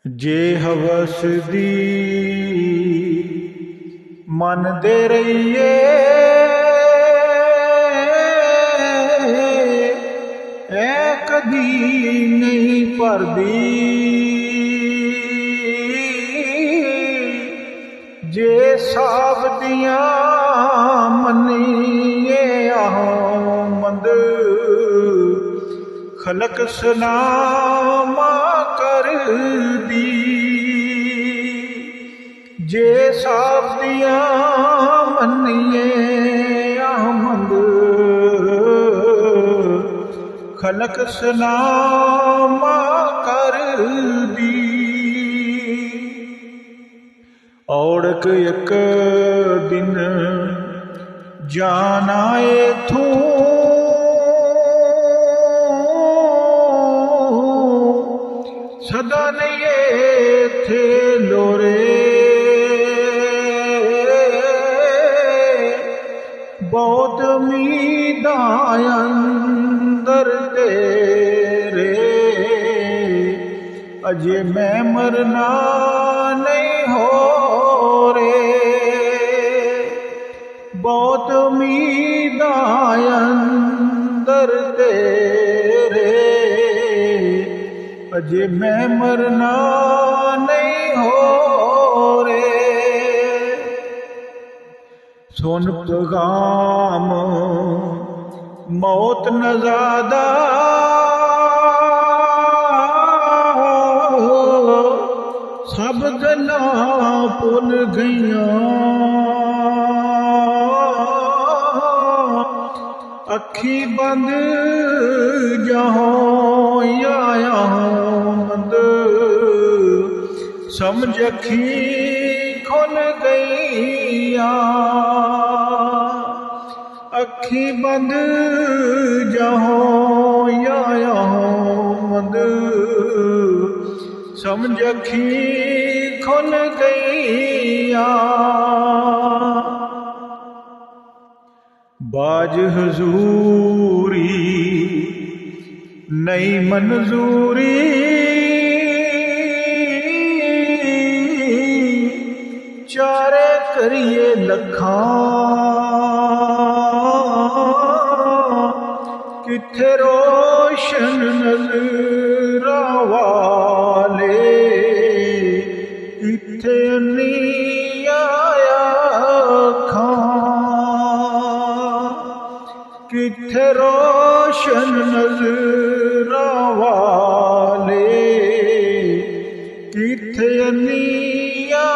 जे हवस दी मनदे रहिए ऐ कदी नहीं भरदी। जे साब दियां मन्नीए आहमद खलक सलामा कर दी। जे साब दियां मन्नीए आहमद खलक सलामा कर दी। औड़क एक दिन जान आए थू सदा नहीं थे लोरे। बहुत उम्मीदां अंदर तेरे अजे मैं मरना नहीं हो रे। बहुत उम्मीदां अंदर तेरे अजे मैं मरना नहीं हो रे। सुन पैगाम मौत नज़ादा सब गल्लां भुल गईयां। अखी बंद जहों आया मद समझ अखी खुल गईया। अखी बंद जहों आया मद समझ अखी खुल गईया। बाज हजूरी नई मंजूरी चारे करिए लखां। किथे रोशन नज़रां वाले किथे अन्नियां अखां। किथे रोशन नज़रां वाले किथे अन्नियां